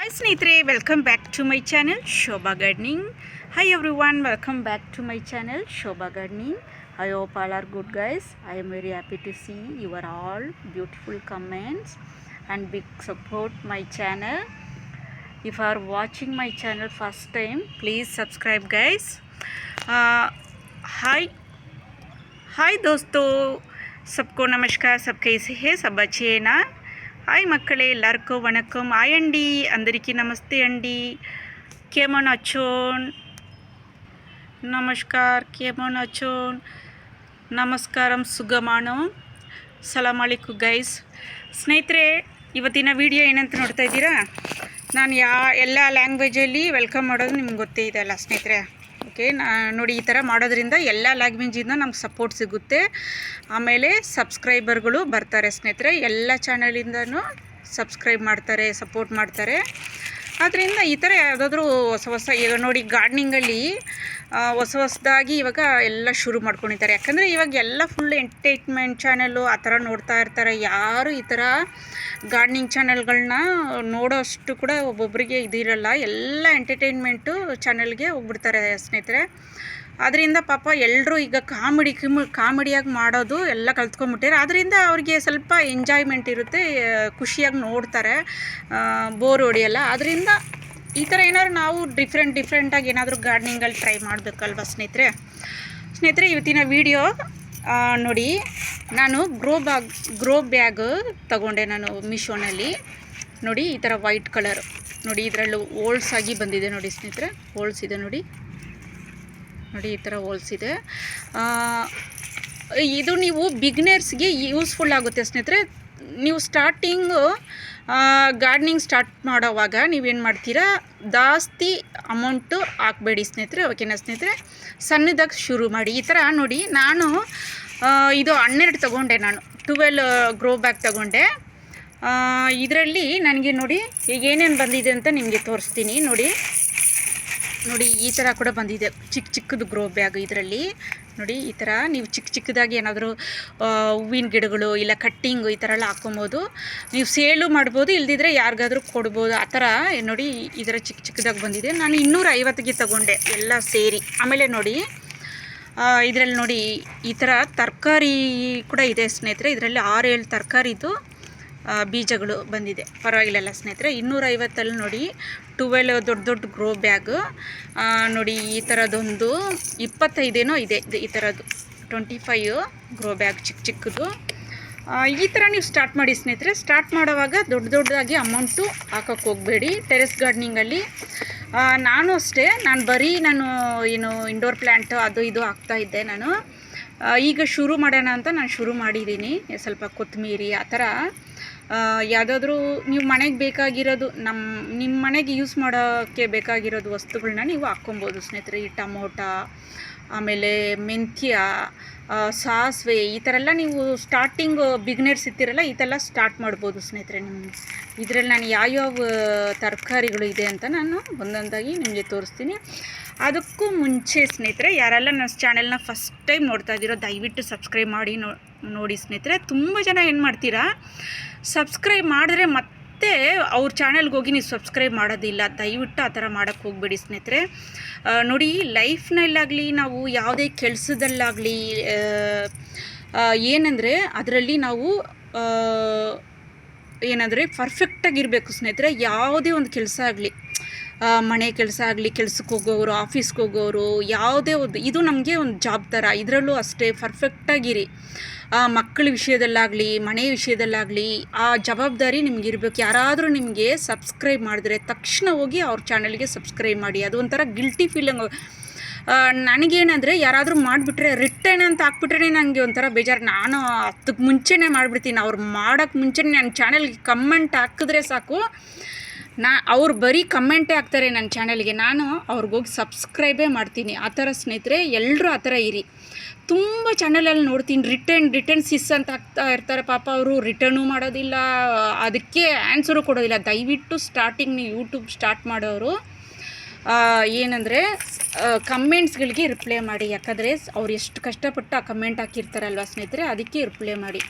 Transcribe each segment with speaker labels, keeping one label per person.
Speaker 1: Hi Snehitare, welcome back to my channel Shobha Gardening. Hi everyone, welcome back to my channel Shobha Gardening. I hope all are good guys. I am very happy to see your all beautiful comments and big support my channel. If you are watching my channel first time, please subscribe guys. Hi हाय दोस्तों, सबको नमस्कार. सब कैसे हैं? सब अच्छे हैं ना? హాయ్ మక్కలే ఎల్లరికూ వణకం. హాయ్ అండి, అందరికీ నమస్తే అండి. కేమన్ అచ్చోన్ ನಮಸ್ಕಾರ, ಕೇಮನ್ ಅಚ್ಚೋನ್ ನಮಸ್ಕಾರಂ ಸುಗಮಾನೋ ಸಲಾಮ್ ಅಲೈಕು ಗೈಸ್. ಸ್ನೇಹಿತರೆ, ಇವತ್ತಿನ ವಿಡಿಯೋ ಏನಂತ ನೋಡ್ತಾ ಇದ್ದೀರಾ? ನಾನು ಎಲ್ಲ ಲ್ಯಾಂಗ್ವೇಜಲ್ಲಿ ವೆಲ್ಕಮ್ ಮಾಡೋದು ನಿಮ್ಗೆ ಗೊತ್ತೇ ಇದೆ ಅಲ್ಲ ಸ್ನೇಹಿತರೆ. ಓಕೆ, ನೋಡಿ, ಈ ಥರ ಮಾಡೋದ್ರಿಂದ ಎಲ್ಲ ಲ್ಯಾಂಗ್ವೇಜಿಂದ ನಮ್ಗೆ ಸಪೋರ್ಟ್ ಸಿಗುತ್ತೆ. ಆಮೇಲೆ ಸಬ್ಸ್ಕ್ರೈಬರ್ಗಳು ಬರ್ತಾರೆ ಸ್ನೇಹಿತರೆ. ಎಲ್ಲ ಚಾನಲಿಂದನೂ ಸಬ್ಸ್ಕ್ರೈಬ್ ಮಾಡ್ತಾರೆ, ಸಪೋರ್ಟ್ ಮಾಡ್ತಾರೆ. ಆದ್ದರಿಂದ ಈ ಥರ ಯಾವುದಾದ್ರೂ ಹೊಸ ಈಗ ನೋಡಿ, ಗಾರ್ಡ್ನಿಂಗಲ್ಲಿ ಹೊಸದಾಗಿ ಇವಾಗ ಎಲ್ಲ ಶುರು ಮಾಡ್ಕೊಂಡಿದ್ದಾರೆ. ಯಾಕಂದರೆ ಇವಾಗ ಎಲ್ಲ ಫುಲ್ ಎಂಟರ್ಟೈನ್ಮೆಂಟ್ ಚಾನಲ್ಲು ಆ ಥರ ನೋಡ್ತಾ ಇರ್ತಾರೆ. ಯಾರು ಈ ಥರ ಗಾರ್ಡ್ನಿಂಗ್ ಚಾನಲ್ಗಳನ್ನ ನೋಡೋ ಅಷ್ಟು ಕೂಡ ಒಬ್ಬೊಬ್ಬರಿಗೆ ಇದಿರಲ್ಲ. ಎಲ್ಲ ಎಂಟರ್ಟೈನ್ಮೆಂಟು ಚಾನಲ್ಗೆ ಹೋಗ್ಬಿಡ್ತಾರೆ ಸ್ನೇಹಿತರೆ. ಅದರಿಂದ ಪಾಪ ಎಲ್ಲರೂ ಈಗ ಕಾಮಿಡಿಯಾಗಿ ಮಾಡೋದು ಎಲ್ಲ ಕಲ್ತ್ಕೊಂಡ್ಬಿಟ್ಟಿದ್ದಾರೆ. ಅದರಿಂದ ಅವ್ರಿಗೆ ಸ್ವಲ್ಪ ಎಂಜಾಯ್ಮೆಂಟ್ ಇರುತ್ತೆ, ಖುಷಿಯಾಗಿ ನೋಡ್ತಾರೆ, ಬೋರ್ ಹೊಡಿಯಲ್ಲ. ಅದರಿಂದ ಈ ಥರ ಏನಾದ್ರು ನಾವು ಡಿಫ್ರೆಂಟಾಗಿ ಏನಾದರೂ ಗಾರ್ಡ್ನಿಂಗಲ್ಲಿ ಟ್ರೈ ಮಾಡಬೇಕಲ್ವ ಸ್ನೇಹಿತರೆ. ಇವತ್ತಿನ ವಿಡಿಯೋ ನೋಡಿ, ನಾನು ಗ್ರೋ ಬ್ಯಾಗ್ ತಗೊಂಡೆ ನಾನು ಮೀಶೋನಲ್ಲಿ. ನೋಡಿ, ಈ ಥರ ವೈಟ್ ಕಲರ್ ನೋಡಿ, ಇದರಲ್ಲೂ ಹೋಲ್ಸ್ ಆಗಿ ಬಂದಿದೆ ನೋಡಿ ಸ್ನೇಹಿತರೆ. ಹೋಲ್ಸ್ ಇದೆ ನೋಡಿ, ಈ ಥರ ಹೋಲ್ಸ್ ಇದೆ. ಇದು ನೀವು ಬಿಗ್ನರ್ಸ್ಗೆ ಯೂಸ್ಫುಲ್ ಆಗುತ್ತೆ ಸ್ನೇಹಿತರೆ. ನೀವು ಗಾರ್ಡ್ನಿಂಗ್ ಸ್ಟಾರ್ಟ್ ಮಾಡೋವಾಗ ನೀವೇನು ಮಾಡ್ತೀರಾ, ಜಾಸ್ತಿ ಅಮೌಂಟು ಹಾಕಬೇಡಿ ಸ್ನೇಹಿತರೆ. ಓಕೆನಾ ಸ್ನೇಹಿತರೆ? ಸಣ್ಣದಾಗಿ ಶುರು ಮಾಡಿ. ಈ ಥರ ನೋಡಿ, ನಾನು ಇದು 12 ತೊಗೊಂಡೆ. ನಾನು 12 ಗ್ರೋ ಬ್ಯಾಗ್ ತೊಗೊಂಡೆ. ಇದರಲ್ಲಿ ನನಗೆ ನೋಡಿ ಈಗ ಏನೇನು ಬಂದಿದೆ ಅಂತ ನಿಮಗೆ ತೋರಿಸ್ತೀನಿ. ನೋಡಿ, ಈ ಥರ ಕೂಡ ಬಂದಿದೆ, ಚಿಕ್ಕದು ಗ್ರೋ ಬ್ಯಾಗ್. ಇದರಲ್ಲಿ ನೋಡಿ, ಈ ಥರ ನೀವು ಚಿಕ್ಕದಾಗಿ ಏನಾದರೂ ಹೂವಿನ ಗಿಡಗಳು ಇಲ್ಲ ಕಟ್ಟಿಂಗು ಈ ಥರ ಎಲ್ಲ ಹಾಕ್ಕೊಬೋದು. ನೀವು ಸೇಲು ಮಾಡ್ಬೋದು, ಇಲ್ದಿದ್ರೆ ಯಾರಿಗಾದ್ರೂ ಕೊಡ್ಬೋದು. ಆ ಥರ ನೋಡಿ, ಈ ಥರ ಚಿಕ್ಕದಾಗಿ ಬಂದಿದೆ. ನಾನು 250ಗೆ ತಗೊಂಡೆ ಎಲ್ಲ ಸೇರಿ. ಆಮೇಲೆ ನೋಡಿ, ಇದರಲ್ಲಿ ನೋಡಿ ಈ ಥರ ತರಕಾರಿ ಕೂಡ ಇದೆ ಸ್ನೇಹಿತರೆ. ಇದರಲ್ಲಿ 6-7 ತರಕಾರಿದು ಬೀಜಗಳು ಬಂದಿದೆ. ಪರವಾಗಿಲ್ಲ ಸ್ನೇಹಿತರೆ. 250ಅಲ್ಲಿ ನೋಡಿ 12 ದೊಡ್ಡ ಗ್ರೋ ಬ್ಯಾಗ್ ನೋಡಿ. ಈ ಥರದೊಂದು 25 ಇದೆ ಈ ಥರದ್ದು 25 ಗ್ರೋ ಬ್ಯಾಗ್ ಚಿಕ್ಕದು. ಈ ಥರ ನೀವು ಸ್ಟಾರ್ಟ್ ಮಾಡಿ ಸ್ನೇಹಿತರೆ. ಸ್ಟಾರ್ಟ್ ಮಾಡೋವಾಗ ದೊಡ್ಡದಾಗಿ ಅಮೌಂಟು ಹಾಕೋಕ್ಕೆ ಹೋಗಬೇಡಿ. ಟೆರೆಸ್ ಗಾರ್ಡ್ನಿಂಗಲ್ಲಿ ನಾನು ಅಷ್ಟೇ, ನಾನು ಏನು ಇಂಡೋರ್ ಪ್ಲ್ಯಾಂಟು ಅದು ಇದು ಹಾಕ್ತಾಯಿದ್ದೆ ನಾನು. ಈಗ ಶುರು ಮಾಡೋಣ ಅಂತ ನಾನು ಶುರು ಮಾಡಿದ್ದೀನಿ. ಸ್ವಲ್ಪ ಕೊತ್ತಂಬರಿ ಆ ಥರ ಯಾವುದಾದ್ರೂ ನೀವು ಮನೆಗೆ ಬೇಕಾಗಿರೋದು, ನಿಮ್ಮ ಮನೆಗೆ ಯೂಸ್ ಮಾಡೋಕ್ಕೆ ಬೇಕಾಗಿರೋದು ವಸ್ತುಗಳನ್ನ ನೀವು ಹಾಕ್ಕೊಬೋದು ಸ್ನೇಹಿತರೆ. ಈ ಟೊಮೊಟೊ, ಆಮೇಲೆ ಮೆಂತ್ಯ, ಸಾಸಿವೆ, ಈ ಥರ ಎಲ್ಲ ನೀವು ಬಿಗ್ನರ್ಸ್ ಇರ್ತಿರಲ್ಲ, ಈ ಥರ ಸ್ಟಾರ್ಟ್ ಮಾಡ್ಬೋದು ಸ್ನೇಹಿತರೆ. ಇದರಲ್ಲಿ ನಾನು ಯಾವ್ಯಾವ ತರಕಾರಿಗಳು ಇದೆ ಅಂತ ನಾನು ಒಂದೊಂದಾಗಿ ನಿಮಗೆ ತೋರಿಸ್ತೀನಿ. ಅದಕ್ಕೂ ಮುಂಚೆ ಸ್ನೇಹಿತರೆ, ಯಾರೆಲ್ಲ ನನ್ನ ಚಾನೆಲ್ನ ಫಸ್ಟ್ ಟೈಮ್ ನೋಡ್ತಾ ಇದ್ದೀರೋ ದಯವಿಟ್ಟು ಸಬ್ಸ್ಕ್ರೈಬ್ ಮಾಡಿ ನೋಡಿ ಸ್ನೇಹಿತರೆ. ತುಂಬ ಜನ ಏನು ಮಾಡ್ತೀರಾ, ಸಬ್ಸ್ಕ್ರೈಬ್ ಮಾಡಿದ್ರೆ ಮತ್ತೆ ಅವ್ರ ಚಾನಲ್ಗೆ ಹೋಗಿ ನೀವು ಸಬ್ಸ್ಕ್ರೈಬ್ ಮಾಡೋದಿಲ್ಲ. ದಯವಿಟ್ಟು ಆ ಥರ ಮಾಡೋಕ್ಕೆ ಹೋಗಬೇಡಿ ಸ್ನೇಹಿತರೆ. ನೋಡಿ, ಲೈಫ್ನಲ್ಲಾಗಲಿ ನಾವು ಯಾವುದೇ ಕೆಲಸದಲ್ಲಾಗಲಿ ಏನಂದರೆ ಅದರಲ್ಲಿ ನಾವು ಏನಂದರೆ ಪರ್ಫೆಕ್ಟಾಗಿರಬೇಕು ಸ್ನೇಹಿತರೆ. ಯಾವುದೇ ಒಂದು ಕೆಲಸ ಆಗಲಿ, ಮನೆ ಕೆಲಸ ಆಗಲಿ, ಕೆಲ್ಸಕ್ಕೆ ಹೋಗೋರು, ಆಫೀಸ್ಗೆ ಹೋಗೋರು, ಯಾವುದೇ ಒಂದು ಇದು ನಮಗೆ ಒಂದು ಜಾಬ್ ಥರ. ಇದರಲ್ಲೂ ಅಷ್ಟೇ ಪರ್ಫೆಕ್ಟಾಗಿರಿ. ಮಕ್ಕಳ ವಿಷಯದಲ್ಲಾಗಲಿ, ಮನೆ ವಿಷಯದಲ್ಲಾಗಲಿ ಆ ಜವಾಬ್ದಾರಿ ನಿಮಗಿರ್ಬೇಕು. ಯಾರಾದರೂ ನಿಮಗೆ ಸಬ್ಸ್ಕ್ರೈಬ್ ಮಾಡಿದ್ರೆ ತಕ್ಷಣ ಹೋಗಿ ಅವ್ರ ಚಾನಲ್ಗೆ ಸಬ್ಸ್ಕ್ರೈಬ್ ಮಾಡಿ. ಅದು ಒಂಥರ ಗಿಲ್ಟಿ ಫೀಲಿಂಗ್. ನನಗೇನಂದರೆ, ಯಾರಾದರೂ ಮಾಡಿಬಿಟ್ರೆ ರಿಟರ್ನ್ ಅಂತ ಹಾಕ್ಬಿಟ್ರೆ ನನಗೆ ಒಂಥರ ಬೇಜಾರು. ನಾನು ಅದಕ್ಕೆ ಮುಂಚೆನೇ ಮಾಡಿಬಿಡ್ತೀನಿ. ಅವ್ರು ಮಾಡೋಕ್ಕೆ ಮುಂಚೆನೇ ನನ್ನ ಚಾನಲ್ಗೆ ಕಮೆಂಟ್ ಹಾಕಿದ್ರೆ ಸಾಕು, ಅವ್ರು ಬರೀ ಕಮೆಂಟೇ ಹಾಕ್ತಾರೆ ನನ್ನ ಚಾನಲ್ಗೆ, ನಾನು ಅವ್ರಿಗೋಗಿ ಸಬ್ಸ್ಕ್ರೈಬೇ ಮಾಡ್ತೀನಿ. ಆ ಥರ ಸ್ನೇಹಿತರೆ, ಎಲ್ಲರೂ ಆ ಥರ ಇರಿ. ತುಂಬ ಚಾನಲಲ್ಲಿ ನೋಡ್ತೀನಿ ರಿಟರ್ನ್ ಸಿಸ್ ಅಂತ ಹಾಕ್ತಾ ಇರ್ತಾರೆ. ಪಾಪ ಅವರು ರಿಟರ್ನು ಮಾಡೋದಿಲ್ಲ, ಅದಕ್ಕೆ ಆನ್ಸರು ಕೊಡೋದಿಲ್ಲ. ದಯವಿಟ್ಟು ನೀವು ಯೂಟ್ಯೂಬ್ ಸ್ಟಾರ್ಟ್ ಮಾಡೋರು ಏನಂದರೆ ಕಮೆಂಟ್ಸ್ಗಳಿಗೆ ರಿಪ್ಲೈ ಮಾಡಿ. ಯಾಕಂದರೆ ಅವ್ರು ಎಷ್ಟು ಕಷ್ಟಪಟ್ಟು ಆ ಕಮೆಂಟ್ ಹಾಕಿರ್ತಾರಲ್ವ ಸ್ನೇಹಿತರೆ, ಅದಕ್ಕೆ ರಿಪ್ಲೈ ಮಾಡಿ.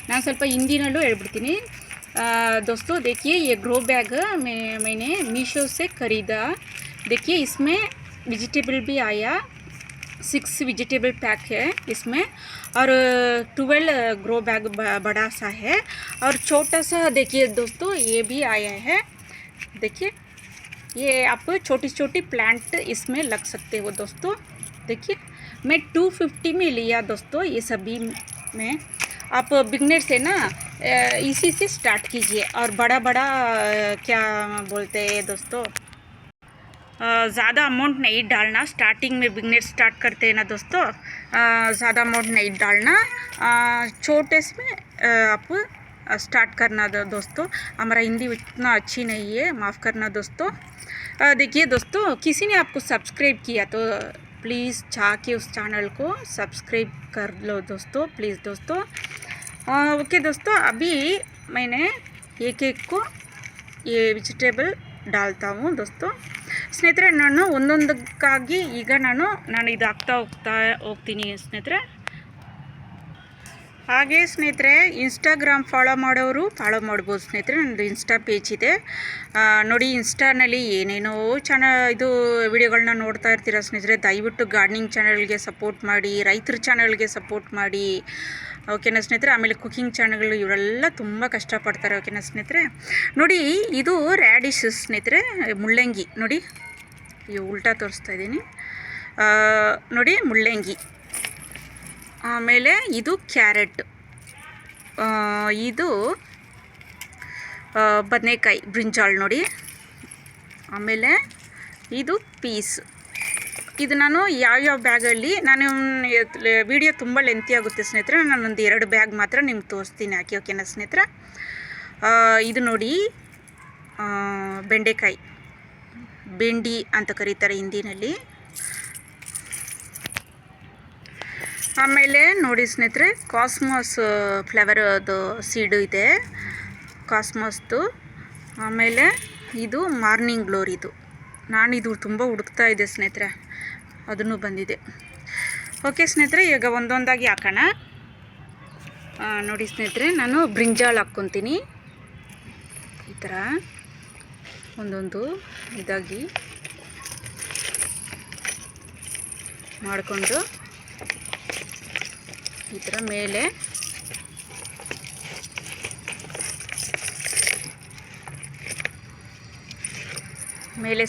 Speaker 1: ನಾನು ಸ್ವಲ್ಪ ಹಿಂದಿನಲ್ಲೂ ಹೇಳ್ಬಿಡ್ತೀನಿ. दोस्तों देखिए ये ग्रो बैग मैंने मीशो से ख़रीदा। देखिए इसमें वेजिटेबल भी आया, 6 वेजिटेबल पैक है इसमें, और 12 ग्रो बैग बड़ा सा है, और छोटा सा देखिए दोस्तों ये भी आया है। देखिए ये आप छोटी छोटी प्लांट इसमें लग सकते हो दोस्तों। देखिए मैं 250 में लिया दोस्तों ये सभी में। आप बिगनर से ना इसी से स्टार्ट कीजिए, और बड़ा बड़ा क्या बोलते हैं दोस्तों, ज़्यादा अमाउंट नहीं डालना। स्टार्टिंग में बिगनर स्टार्ट करते हैं ना दोस्तों, ज़्यादा अमाउंट नहीं डालना, छोटे से में आप स्टार्ट करना दोस्तों। हमारा हिंदी उतना अच्छी नहीं है, माफ़ करना दोस्तों। देखिए दोस्तों, किसी ने आपको सब्सक्राइब किया तो प्लीज़ जाके उस चैनल को सब्सक्राइब कर लो दोस्तों, प्लीज़ दोस्तों। ओके दोस्तों, अभी मैंने एक को ये ವೆಜಿಟೇಬಲ್ डालता हूँ दोस्तों। ಸ್ನೇಹಿತರೆ ನಾನು ಒಂದೊಂದಕ್ಕಾಗಿ ಈಗ ನಾನು ಇದು ಹಾಕ್ತಾ ಹೋಗ್ತೀನಿ ಸ್ನೇಹಿತರೆ। ಹಾಗೆ ಸ್ನೇಹಿತರೆ ಇನ್ಸ್ಟಾಗ್ರಾಮ್ ಫಾಲೋ ಮಾಡೋರು ಫಾಲೋ ಮಾಡ್ಬೋದು ಸ್ನೇಹಿತರೆ, ನನ್ನದು ಇನ್ಸ್ಟಾ ಪೇಜ್ ಇದೆ ನೋಡಿ। ಇನ್ಸ್ಟಾನಲ್ಲಿ ಏನೇನೋ ಇದು ವಿಡಿಯೋಗಳನ್ನ ನೋಡ್ತಾ ಇರ್ತೀರ ಸ್ನೇಹಿತರೆ। ದಯವಿಟ್ಟು ಗಾರ್ಡನಿಂಗ್ ಚಾನಲ್ಗೆ ಸಪೋರ್ಟ್ ಮಾಡಿ, ರೈತರ ಚಾನಲ್ಗೆ ಸಪೋರ್ಟ್ ಮಾಡಿ, ಓಕೆನಾ ಸ್ನೇಹಿತರೆ। ಆಮೇಲೆ ಕುಕಿಂಗ್ ಚಾನಲ್ಗಳು ಇವರೆಲ್ಲ ತುಂಬ ಕಷ್ಟಪಡ್ತಾರೆ, ಓಕೆನಾ ಸ್ನೇಹಿತರೆ। ನೋಡಿ ಇದು ರ್ಯಾಡಿಶ್ ಸ್ನೇಹಿತರೆ, ಮುಳ್ಳಂಗಿ ನೋಡಿ, ಇವು ಉಲ್ಟಾ ತೋರಿಸ್ತಾ ಇದ್ದೀನಿ ನೋಡಿ, ಮುಳ್ಳಂಗಿ। ಆಮೇಲೆ ಇದು ಕ್ಯಾರೆಟ್, ಇದು ಬದನೆಕಾಯಿ ಬ್ರಿಂಜಾಲ್ ನೋಡಿ, ಆಮೇಲೆ ಇದು ಪೀಸ್। ಇದು ನಾನು ಯಾವ್ಯಾವ ಬ್ಯಾಗಲ್ಲಿ ನಾನು ವಿಡಿಯೋ ತುಂಬ ಲೆಂತಿ ಆಗುತ್ತೆ ಸ್ನೇಹಿತರೆ, ನಾನೊಂದು 2 ಬ್ಯಾಗ್ ಮಾತ್ರ ನಿಮ್ಗೆ ತೋರಿಸ್ತೀನಿ ಹಾಕಿ, ಓಕೆನಾ ಸ್ನೇಹಿತರೆ। ಇದು ನೋಡಿ ಬೆಂಡೆಕಾಯಿ, ಬೆಂಡಿ ಅಂತ ಕರೀತಾರೆ ಹಿಂದಿನಲ್ಲಿ। ಆಮೇಲೆ ನೋಡಿ ಸ್ನೇಹಿತರೆ ಕಾಸ್ಮಾಸ್ ಫ್ಲವರ್ದು ಸೀಡು ಇದೆ, ಕಾಸ್ಮಾಸ್ದು। ಆಮೇಲೆ ಇದು ಮಾರ್ನಿಂಗ್ ಗ್ಲೋರಿದು, ನಾನಿದು ತುಂಬ ಹುಡುಕ್ತಾ ಇದ್ದೆ ಸ್ನೇಹಿತರೆ, ಅದನ್ನು ಬಂದಿದೆ। ಓಕೆ ಸ್ನೇಹಿತರೆ, ಈಗ ಒಂದೊಂದಾಗಿ ಹಾಕೋಣ ನೋಡಿ ಸ್ನೇಹಿತರೆ। ನಾನು ಬ್ರಿಂಜಾಲ್ ಹಾಕ್ಕೊತೀನಿ ಈ ಥರ ಒಂದೊಂದು ಇದಾಗಿ ಮಾಡಿಕೊಂಡು ಈ ಥರ ಮೇಲೆ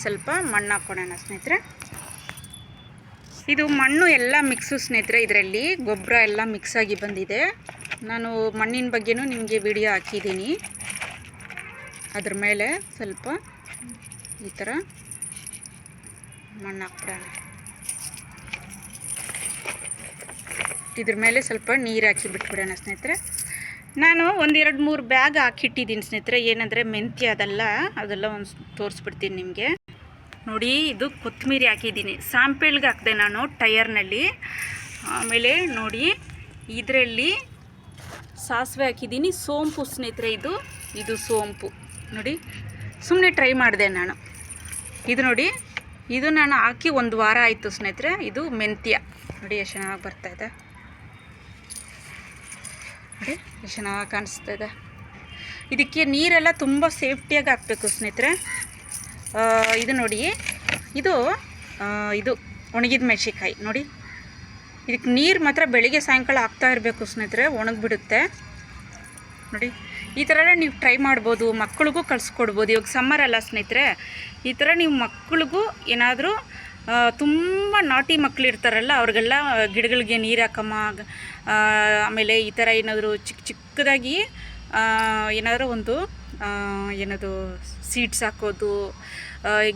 Speaker 1: ಸ್ವಲ್ಪ ಮಣ್ಣು ಹಾಕ್ಕೊಳ್ಳೋಣ ಸ್ನೇಹಿತರೆ। ಇದು ಮಣ್ಣು ಎಲ್ಲ ಮಿಕ್ಸು ಸ್ನೇಹಿತರೆ, ಇದರಲ್ಲಿ ಗೊಬ್ಬರ ಎಲ್ಲ ಮಿಕ್ಸ್ ಆಗಿ ಬಂದಿದೆ। ನಾನು ಮಣ್ಣಿನ ಬಗ್ಗೆನೂ ನಿಮಗೆ ವಿಡಿಯೋ ಹಾಕಿದ್ದೀನಿ, ಅದ್ರ ಮೇಲೆ ಸ್ವಲ್ಪ ಈ ಥರ ಮಣ್ಣು ಹಾಕ್ಬಿಡೋಣ। ಇದ್ರ ಮೇಲೆ ಸ್ವಲ್ಪ ನೀರು ಹಾಕಿ ಬಿಟ್ಬಿಡೋಣ ಸ್ನೇಹಿತರೆ। ನಾನು 1-2-3 ಬ್ಯಾಗ್ ಹಾಕಿಟ್ಟಿದ್ದೀನಿ ಸ್ನೇಹಿತರೆ, ಏನಂದರೆ ಮೆಂತ್ಯ ಅದೆಲ್ಲ ಒಂದು ತೋರಿಸ್ಬಿಡ್ತೀನಿ ನಿಮಗೆ ನೋಡಿ। ಇದು ಕೊತ್ತಂಬರಿ ಹಾಕಿದ್ದೀನಿ, ಸ್ಯಾಂಪಲ್ಗೆ ಹಾಕಿದೆ ನಾನು ಟಯರ್ನಲ್ಲಿ। ಆಮೇಲೆ ನೋಡಿ ಇದರಲ್ಲಿ ಸಾಸಿವೆ ಹಾಕಿದ್ದೀನಿ, ಸೋಂಪು ಸ್ನೇಹಿತರೆ, ಇದು ಸೋಂಪು ನೋಡಿ, ಸುಮ್ಮನೆ ಟ್ರೈ ಮಾಡಿದೆ ನಾನು। ಇದು ನೋಡಿ, ಇದು ನಾನು ಹಾಕಿ 1 ವಾರ ಆಯಿತು ಸ್ನೇಹಿತರೆ। ಇದು ಮೆಂತ್ಯ ನೋಡಿ ಎಷ್ಟು ಚೆನ್ನಾಗಿ ಬರ್ತಾಯಿದೆ ನೋಡಿ, ಎಷ್ಟು ಚೆನ್ನಾಗಿ ಕಾಣಿಸ್ತಾ ಇದೆ। ಇದಕ್ಕೆ ನೀರೆಲ್ಲ ತುಂಬ ಸೇಫ್ಟಿಯಾಗಿ ಹಾಕಬೇಕು ಸ್ನೇಹಿತರೆ। ಇದು ನೋಡಿ, ಇದು ಒಣಗಿದ ಮೆಣಸಿನ್ಕಾಯಿ ನೋಡಿ, ಇದಕ್ಕೆ ನೀರು ಮಾತ್ರ ಬೆಳಿಗ್ಗೆ ಸಾಯಂಕಾಲ ಹಾಕ್ತಾ ಇರಬೇಕು ಸ್ನೇಹಿತರೆ, ಒಣಗಿಬಿಡುತ್ತೆ ನೋಡಿ। ಈ ಥರ ನೀವು ಟ್ರೈ ಮಾಡ್ಬೋದು, ಮಕ್ಕಳಿಗೂ ಕಳಿಸ್ಕೊಡ್ಬೋದು। ಇವಾಗ ಸಮ್ಮರ್ ಅಲ್ಲ ಸ್ನೇಹಿತರೆ, ಈ ಥರ ನೀವು ಮಕ್ಕಳಿಗೂ ಏನಾದರೂ ತುಂಬ ನಾಟಿ ಮಕ್ಕಳು ಇರ್ತಾರಲ್ಲ ಅವ್ರಿಗೆಲ್ಲ ಗಿಡಗಳಿಗೆ ನೀರು ಹಾಕಮ್ಮ, ಆಮೇಲೆ ಈ ಥರ ಏನಾದರೂ ಚಿಕ್ಕದಾಗಿ ಏನಾದರೂ ಒಂದು ಏನದು ಸೀಡ್ಸ್ ಹಾಕೋದು,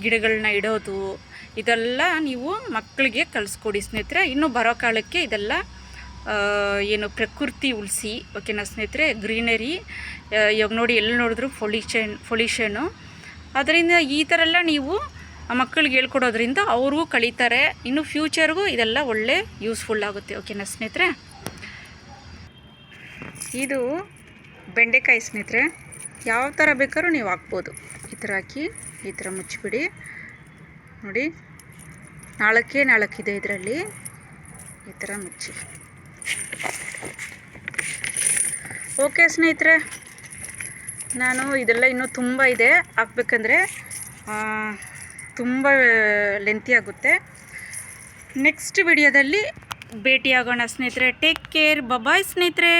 Speaker 1: ಗಿಡಗಳನ್ನ ಇಡೋದು, ಇದೆಲ್ಲ ನೀವು ಮಕ್ಕಳಿಗೆ ಕಲಿಸ್ಕೊಡಿ ಸ್ನೇಹಿತರೆ। ಇನ್ನು ಬರೋ ಕಾಲಕ್ಕೆ ಇದೆಲ್ಲ ಏನು ಪ್ರಕೃತಿ ಉಳಿಸಿ, ಓಕೆನಾ ಸ್ನೇಹಿತರೆ। ಗ್ರೀನರಿ ಇವಾಗ ನೋಡಿ ಎಲ್ಲಿ ನೋಡಿದ್ರು ಪೊಲ್ಯೂಷನ್ನು, ಅದರಿಂದ ಈ ಥರ ಎಲ್ಲ ನೀವು ಮಕ್ಕಳಿಗೆ ಹೇಳ್ಕೊಡೋದ್ರಿಂದ ಅವ್ರಿಗೂ ಕಲಿತಾರೆ, ಇನ್ನು ಫ್ಯೂಚರ್ಗೂ ಇದೆಲ್ಲ ಒಳ್ಳೆ ಯೂಸ್ಫುಲ್ ಆಗುತ್ತೆ, ಓಕೆನಾ ಸ್ನೇಹಿತರೆ। ಇದು ಬೆಂಡೆಕಾಯಿ ಸ್ನೇಹಿತರೆ, ಯಾವ ಥರ ಬೇಕಾದ್ರೂ ನೀವು ಹಾಕ್ಬೋದು। ಈ ಥರ ಹಾಕಿ ಈ ಥರ ಮುಚ್ಚಿಬಿಡಿ ನೋಡಿ, 4 ಇದೆ ಇದರಲ್ಲಿ, ಈ ಥರ ಮುಚ್ಚಿ। ಓಕೆ ಸ್ನೇಹಿತರೆ, ನಾನು ಇದೆಲ್ಲ ಇನ್ನೂ ತುಂಬ ಇದೆ ಹಾಕ್ಬೇಕಂದ್ರೆ ತುಂಬ ಲೆಂತಿ ಆಗುತ್ತೆ. ನೆಕ್ಸ್ಟ್ ವಿಡಿಯೋದಲ್ಲಿ ಭೇಟಿಯಾಗೋಣ ಸ್ನೇಹಿತರೆ. ಟೇಕ್ ಕೇರ್, ಬಾಯ್ ಸ್ನೇಹಿತರೆ.